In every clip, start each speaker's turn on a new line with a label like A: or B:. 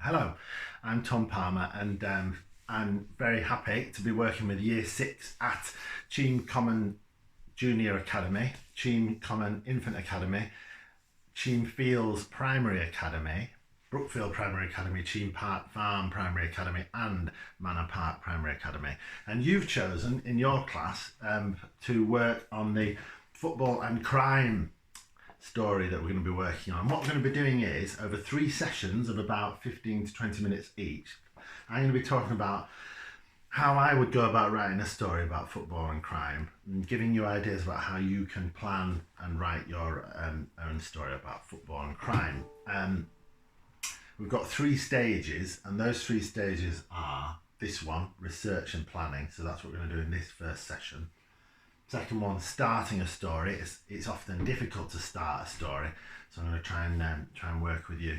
A: Hello, I'm Tom Palmer, and I'm very happy to be working with Year 6 at Cheam Common Junior Academy, Cheam Common Infant Academy, Cheam Fields Primary Academy, Brookfield Primary Academy, Cheam Park Farm Primary Academy, and Manor Park Primary Academy. And you've chosen in your class to work on the football and crime story that we're going to be working on. And what we're going to be doing is, over 3 sessions of about 15 to 20 minutes each, I'm going to be talking about how I would go about writing a story about football and crime, and giving you ideas about how you can plan and write your own story about football and crime. We've got 3 stages, and those 3 stages are this one, research and planning. So that's what we're going to do in this first session. Second one, starting a story. It's often difficult to start a story, so I'm going to try and work with you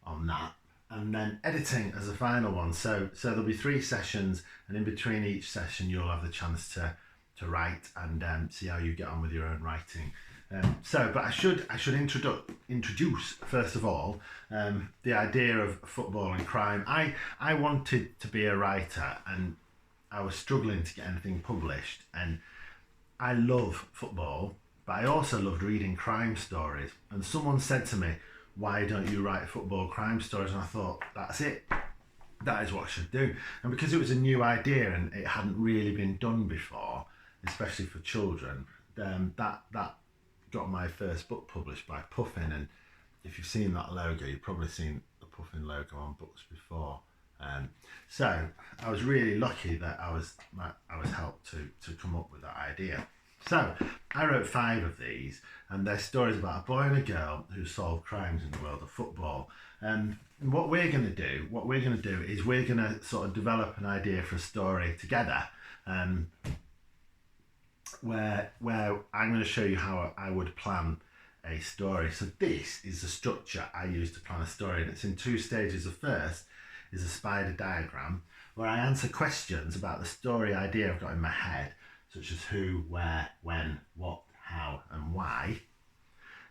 A: on that. And then editing as a final one. So there'll be 3 sessions, and in between each session you'll have the chance to write and see how you get on with your own writing. But I should introduce first of all the idea of football and crime. I wanted to be a writer, and I was struggling to get anything published, and I love football, but I also loved reading crime stories. And someone said to me, "Why don't you write football crime stories?" And I thought, that's it. That is what I should do. And because it was a new idea and it hadn't really been done before, especially for children, that got my first book published by Puffin. And if you've seen that logo, you've probably seen the Puffin logo on books before. So I was really lucky that I was helped to come up with that idea. So I wrote 5 of these, and they're stories about a boy and a girl who solve crimes in the world of football. And what we're going to do is we're going to sort of develop an idea for a story together, where I'm going to show you how I would plan a story. So this is the structure I use to plan a story, and it's in 2 stages. The first is a spider diagram where I answer questions about the story idea I've got in my head, such as who, where, when, what, how, and why.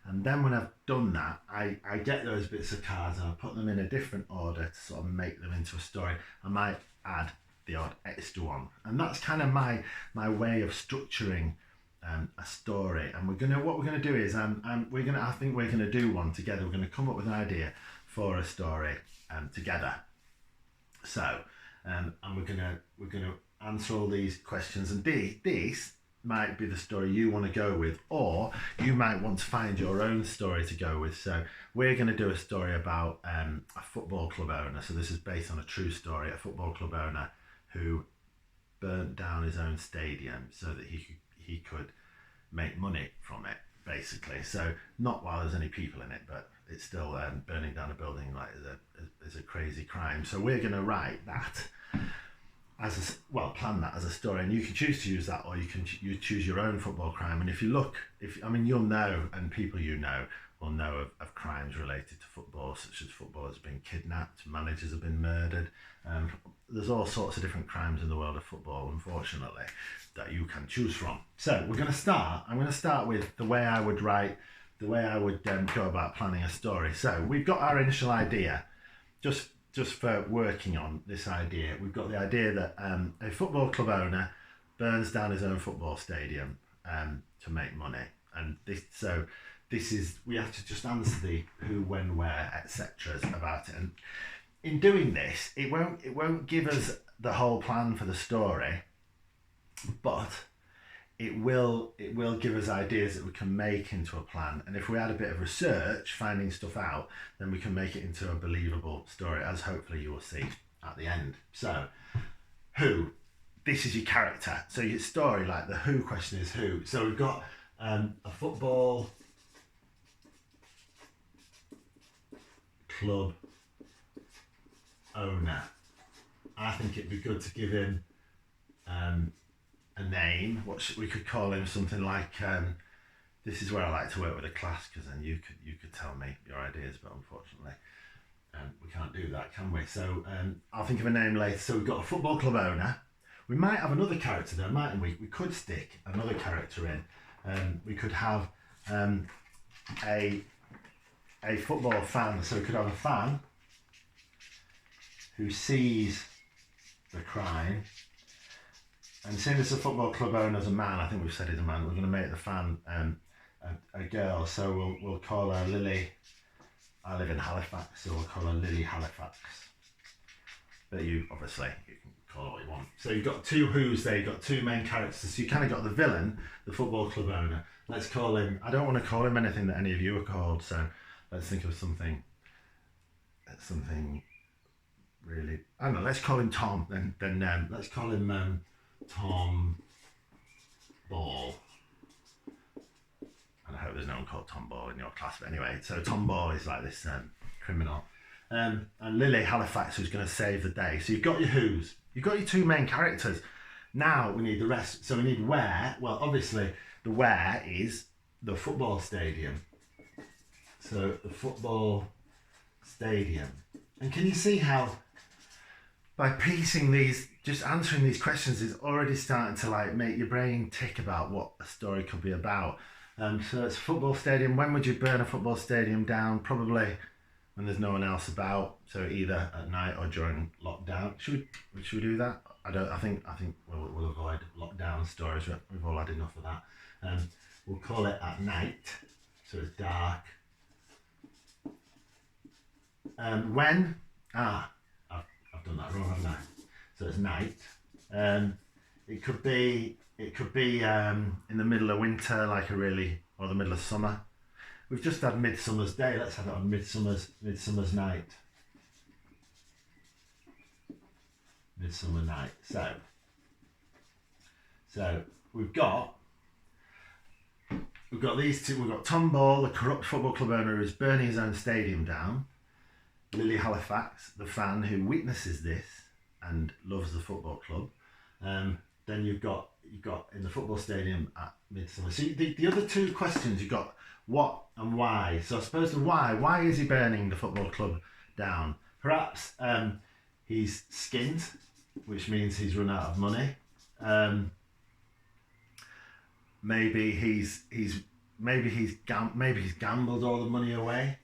A: And then when I've done that, I get those bits of cards and I put them in a different order to sort of make them into a story. I might add the odd extra one, and that's kind of my way of structuring a story. And what we're going to do is I think we're going to do one together. We're going to come up with an idea for a story together. So and we're gonna answer all these questions, and this might be the story you want to go with, or you might want to find your own story to go with. So we're going to do a story about a football club owner. So this is based on a true story. A football club owner who burnt down his own stadium so that he could make money from it, basically. So not while there's any people in it, but it's still burning down a building is a crazy crime. So we're going to write that plan that as a story, and you can choose to use that, or you choose your own football crime. And you'll know, and people will know of crimes related to football, such as footballers being kidnapped, managers have been murdered. There's all sorts of different crimes in the world of football, unfortunately, that you can choose from. So I'm going to start with the way I would go about planning a story. So we've got our initial idea. Just for working on this idea, we've got the idea that a football club owner burns down his own football stadium to make money, and we have to just answer the who, when, where, etc. about it. And in doing this, it won't give us the whole plan for the story, but it will give us ideas that we can make into a plan. And if we add a bit of research, finding stuff out, then we can make it into a believable story, as hopefully you will see at the end. So, who? This is your character. So your story, like the who question is who. So we've got a football club owner. I think it'd be good to give him a name. We could call him something like this is where I like to work with a class, because then you could tell me your ideas, but unfortunately we can't do that, can we? So I'll think of a name later. So we've got a football club owner. We might have another character there, mightn't we? We could stick another character in. We could have a football fan. So we could have a fan who sees the crime. And seeing as a football club owner's a man, I think we've said he's a man, we're going to make the fan a girl. So we'll call her Lily. I live in Halifax, so we'll call her Lily Halifax. But you can call her what you want. So you've got two who's there, you've got two main characters. So you kind of got the villain, the football club owner. Let's call him, I don't want to call him anything that any of you are called, so let's think of something really, I don't know, let's call him Tom, then let's call him Tom Ball. And I hope there's no one called Tom Ball in your class, but anyway, so Tom Ball is like this criminal. And Lily Halifax who's going to save the day. So you've got your who's, you've got your two main characters. Now we need the rest. So we need where. Well, obviously the where is the football stadium. So the football stadium. And can you see how by piecing these, just answering these questions is already starting to like make your brain tick about what a story could be about. So it's a football stadium. When would you burn a football stadium down? Probably when there's no one else about. So either at night or during lockdown. Should we do that? I think we'll avoid lockdown stories. We've all had enough of that. We'll call it at night, so it's dark. When? I've done that wrong, haven't I? So it's night. It could be in the middle of winter, or the middle of summer. We've just had Midsummer's Day. Let's have it on Midsummer's Night. Midsummer Night. So we've got these two. We've got Tom Ball, the corrupt football club owner who's burning his own stadium down. Lily Halifax, the fan who witnesses this and loves the football club. Then you've got in the football stadium at midsummer. So the other two questions, you've got what and why. So I suppose the why is he burning the football club down? Perhaps he's skint, which means he's run out of money. Maybe he's gambled all the money away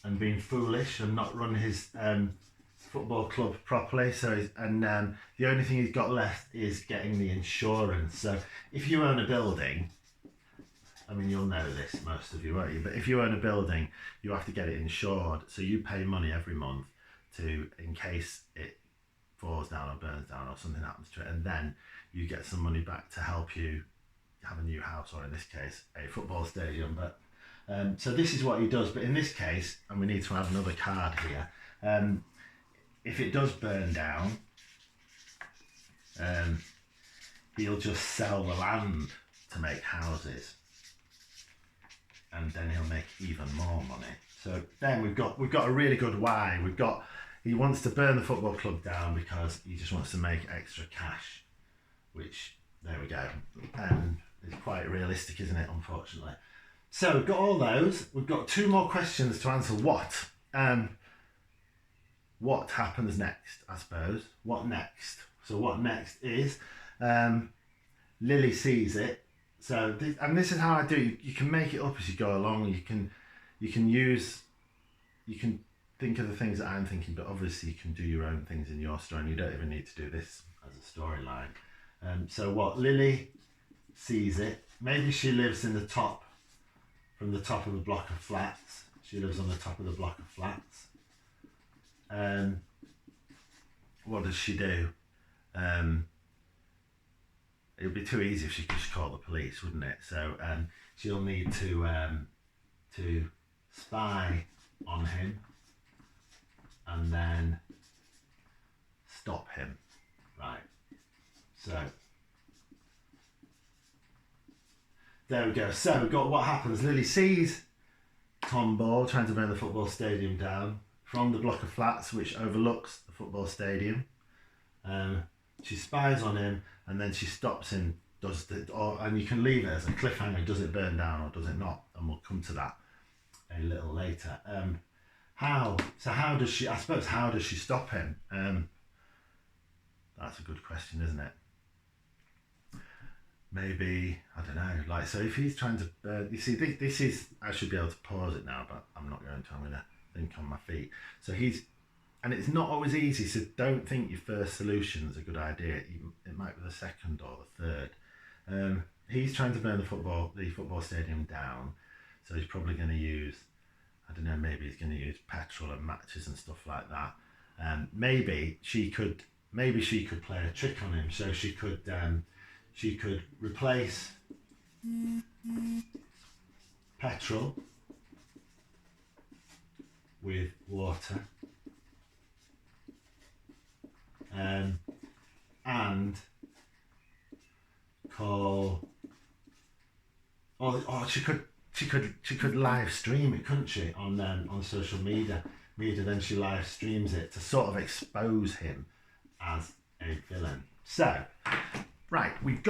A: and been foolish and not run his football club properly. So the only thing he's got left is getting the insurance. So if you own a building, I mean, you'll know this, most of you, won't you? But if you own a building, you have to get it insured. So you pay money every month in case it falls down or burns down or something happens to it, and then you get some money back to help you have a new house, or in this case, a football stadium. But so this is what he does. But in this case, and we need to have another card here, if it does burn down, he'll just sell the land to make houses, and then he'll make even more money. So then we've got a really good why. He wants to burn the football club down because he just wants to make extra cash, which, there we go. It's quite realistic, isn't it, unfortunately? So we've got all those. We've got two more questions to answer. What happens next, I suppose? What next? So what next is Lily sees it. So this is how I do it. You can make it up as you go along. You can think of the things that I'm thinking, but obviously you can do your own things in your story, and you don't even need to do this as a storyline. So what Lily sees it. Maybe she lives from the top of a block of flats. She lives on the top of the block of flats. What does she do? It would be too easy if she could just call the police, wouldn't it? So she'll need to spy on him and then stop him. Right. So there we go. So we've got what happens. Lily sees Tom Ball trying to burn the football stadium down from the block of flats which overlooks the football stadium. She spies on him, and then she stops him. And you can leave it as a cliffhanger. Does it burn down or does it not? And we'll come to that a little later. How does she? I suppose how does she stop him? That's a good question, isn't it? Maybe, I don't know, so if he's trying to burn, you see, this is, I should be able to pause it now, but I'm not going to. I'm going to think on my feet. So and it's not always easy, so don't think your first solution is a good idea. It might be the second or the third. He's trying to burn the football stadium down, so he's probably going to use, I don't know, maybe he's going to use petrol and matches and stuff like that. Maybe she could play a trick on him, so she could replace petrol with water, and call, or she could live stream it, couldn't she, on social media. Then she live streams it to sort of expose him as a villain. So, right, we've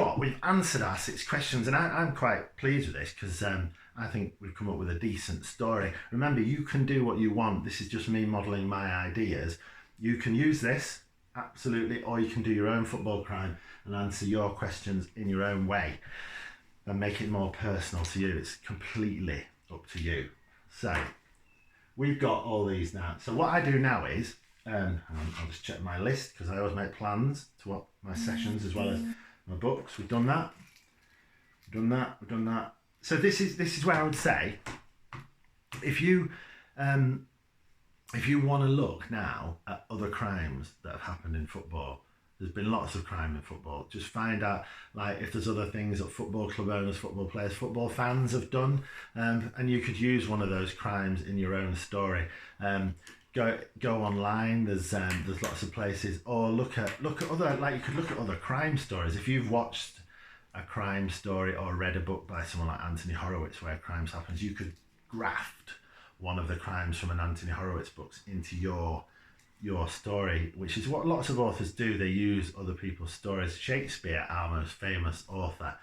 A: answered our 6 questions, and I'm quite pleased with this because I think we've come up with a decent story. Remember, you can do what you want. This is just me modelling my ideas. You can use this, absolutely, or you can do your own football crime and answer your questions in your own way and make it more personal to you. It's completely up to you. So, we've got all these now. So what I do now is, I'll just check my list because I always make plans to what my sessions as well as my books. We've done that. We've done that. So this is where I would say, if you want to look now at other crimes that have happened in football, there's been lots of crime in football. Just find out, like, if there's other things that football club owners, football players, football fans have done, and you could use one of those crimes in your own story. Go online. There's lots of places, or look at other, like, you could look at other crime stories. If you've watched a crime story or read a book by someone like Anthony Horowitz where crimes happens, you could graft one of the crimes from an Anthony Horowitz books into your story, which is what lots of authors do. They use other people's stories. Shakespeare, our most famous author,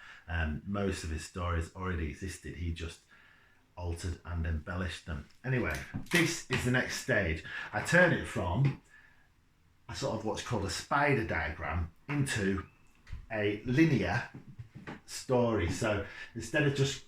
A: most of his stories already existed. He just altered and embellished them. Anyway, this is the next stage. I turn it from a sort of what's called a spider diagram into a linear story. So instead of just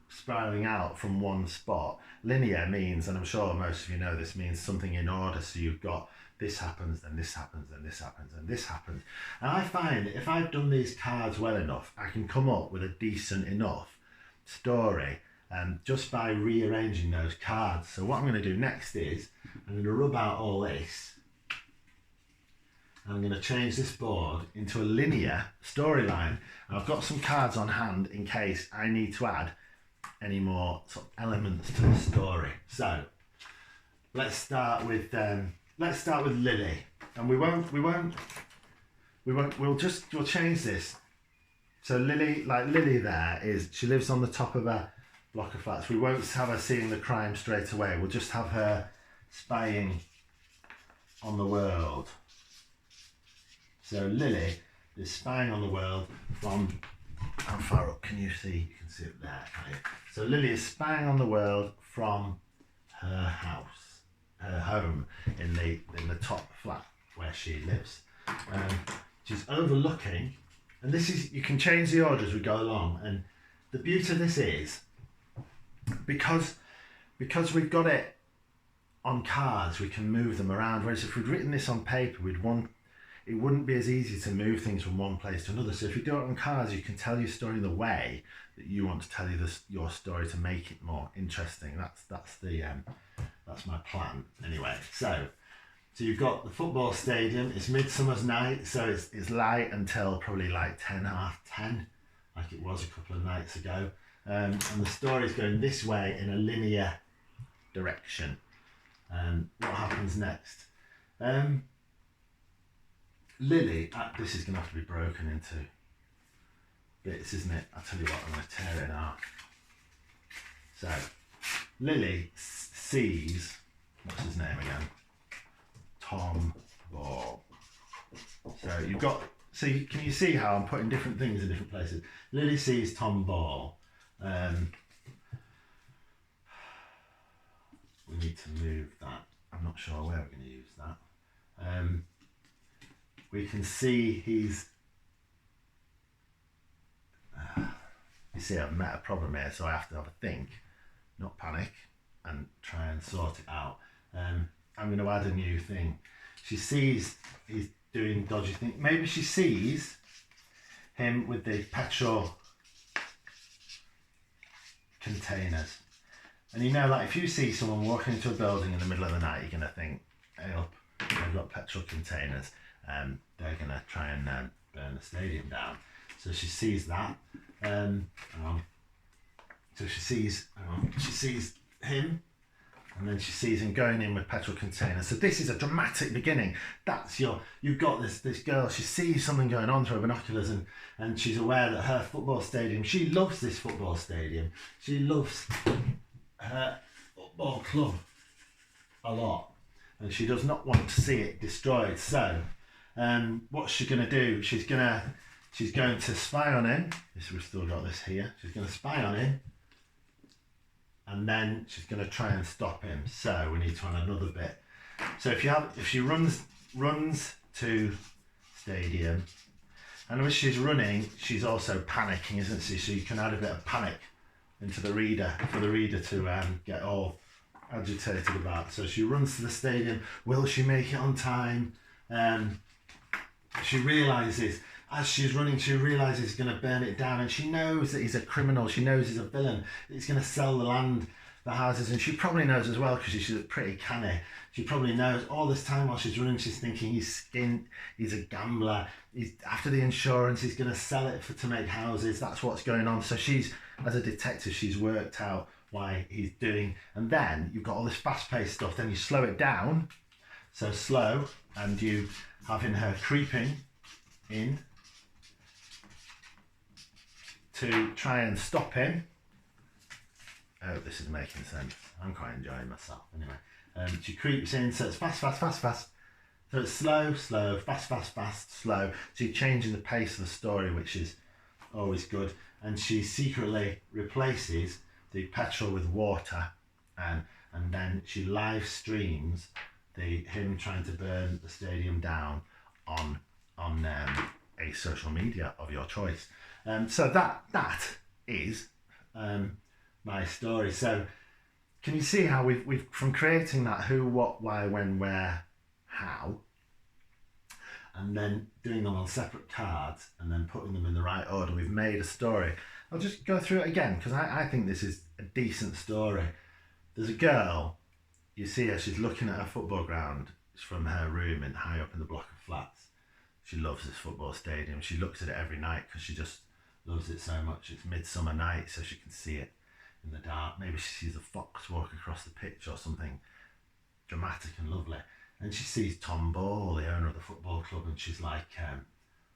A: spiraling out from one spot, linear means, and I'm sure most of you know this, means something in order. So you've got this happens, then this happens, then this happens, and this happens. And I find that if I've done these cards well enough, I can come up with a decent enough story just by rearranging those cards. So what I'm going to do next is I'm going to rub out all this, and I'm going to change this board into a linear storyline. I've got some cards on hand in case I need to add any more sort of elements to the story. So let's start with Lily, and we'll change this. So Lily there is, she lives on the top of a block of flats. We won't have her seeing the crime straight away. We'll just have her spying on the world. So Lily is spying on the world from, how far up can you see? You can see it there, can't you? So Lily is spying on the world from her house, her home in the top flat where she lives. She's overlooking, and this is, you can change the order as we go along. And the beauty of this is, because we've got it on cards, we can move them around. Whereas if we'd written this on paper, it wouldn't be as easy to move things from one place to another. So if you do it on cards, you can tell your story in the way that you want to tell your story to make it more interesting. That's my plan anyway. So you've got the football stadium. It's Midsummer's Night, so it's light until probably like 10:30, like it was a couple of nights ago. And the story's going this way in a linear direction. What happens next? Lily, this is going to have to be broken into bits, isn't it? I'll tell you what, I'm going to tear it out. So, Lily sees, what's his name again? Tom Ball. So you've got, can you see how I'm putting different things in different places? Lily sees Tom Ball. We need to move that. I'm not sure where we're going to use that. We can see he's, you see I've met a problem here, so I have to have a think, not panic, and try and sort it out. I'm going to add a new thing. She sees he's doing dodgy things. Maybe she sees him with the petrol containers. And you know, like if you see someone walking into a building in the middle of the night, you're going to think, hey up, they've got petrol containers. They're going to try and burn the stadium down. So she sees that. So she sees him, and then she sees him going in with petrol containers. So this is a dramatic beginning. You've got this girl, she sees something going on through her binoculars, and she's aware that her football stadium, she loves this football stadium. She loves her football club a lot, and she does not want to see it destroyed. So what's she going to do? She's going to spy on him. We've still got this here. She's going to spy on him, and then she's going to try and stop him. So we need to add another bit. So if she runs to stadium, and as she's running, she's also panicking, isn't she? So you can add a bit of panic into the reader for the reader to get all agitated about. So she runs to the stadium. Will she make it on time? She realizes. As she's running, she realises he's going to burn it down, and she knows that he's a criminal. She knows he's a villain. He's going to sell the land, the houses, and she probably knows as well, because she's pretty canny. She probably knows all this time while she's running, she's thinking he's skint, he's a gambler, he's after the insurance, he's going to sell it to make houses. That's what's going on. So she's, as a detective, she's worked out why he's doing. And then you've got all this fast-paced stuff. Then you slow it down, so slow, and you having her creeping in to try and stop him. Oh, this is making sense. I'm quite enjoying myself. Anyway, she creeps in, so it's fast. So it's slow, fast, slow. So you're changing the pace of the story, which is always good. And she secretly replaces the petrol with water, and then she live streams him trying to burn the stadium down on a social media of your choice. So that is my story. So can you see how we've from creating that who, what, why, when, where, how, and then doing them on separate cards and then putting them in the right order, we've made a story. I'll just go through it again because I think this is a decent story. There's a girl, you see her, she's looking at her football ground. It's from her room high up in the block of flats. She loves this football stadium. She looks at it every night because she just loves it so much. It's midsummer night, so she can see it in the dark. Maybe she sees a fox walk across the pitch or something dramatic and lovely. And she sees Tom Ball, the owner of the football club, and she's like,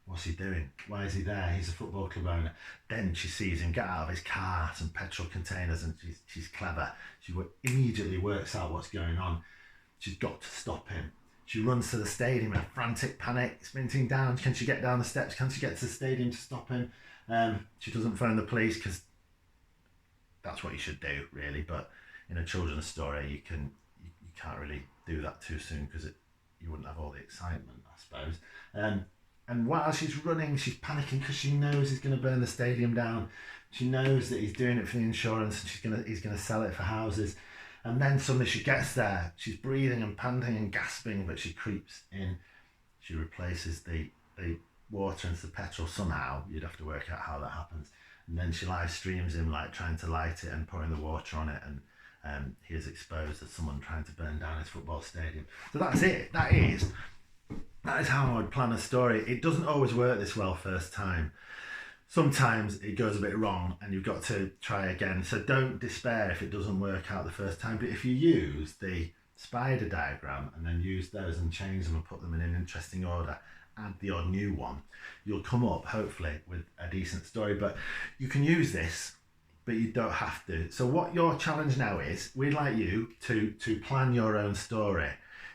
A: what's he doing? Why is he there? He's a football club owner. Then she sees him get out of his car, some petrol containers, and she's clever. She immediately works out what's going on. She's got to stop him. She runs to the stadium in a frantic panic, sprinting down. Can she get down the steps? Can she get to the stadium to stop him? She doesn't phone the police because that's what you should do, really. But in a children's story, you can't really do that too soon because you wouldn't have all the excitement, I suppose. And while she's running, she's panicking because she knows he's going to burn the stadium down. She knows that he's doing it for the insurance and he's going to sell it for houses. And then suddenly she gets there. She's breathing and panting and gasping, but she creeps in. She replaces the water into the petrol somehow. You'd have to work out how that happens. And then she live streams him like trying to light it and pouring the water on it, and he is exposed as someone trying to burn down his football stadium. So that's it. That is how I would plan a story. It doesn't always work this well first time. Sometimes it goes a bit wrong and you've got to try again. So don't despair if it doesn't work out the first time. But if you use the spider diagram and then use those and change them and put them in an interesting order, add the odd new one, you'll come up hopefully with a decent story. But you can use this, but you don't have to. So what your challenge now is, we'd like you to plan your own story.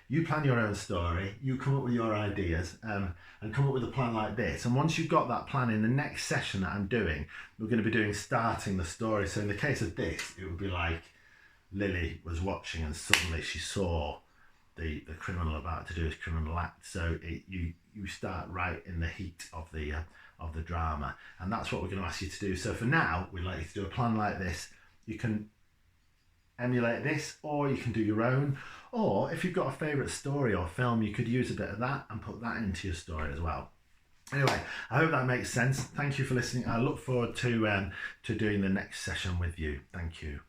A: You plan your own story, you come up with your ideas, and come up with a plan like this. And once you've got that plan, in the next session that I'm doing, we're going to be doing starting the story. So in the case of this, it would be like Lily was watching and suddenly she saw the criminal about to do his criminal act. So you start right in the heat of the drama, and that's what we're going to ask you to do. So for now, we'd like you to do a plan like this. You can emulate this, or you can do your own. Or if you've got a favourite story or film, you could use a bit of that and put that into your story as well. Anyway, I hope that makes sense. Thank you for listening. I look forward to doing the next session with you. Thank you.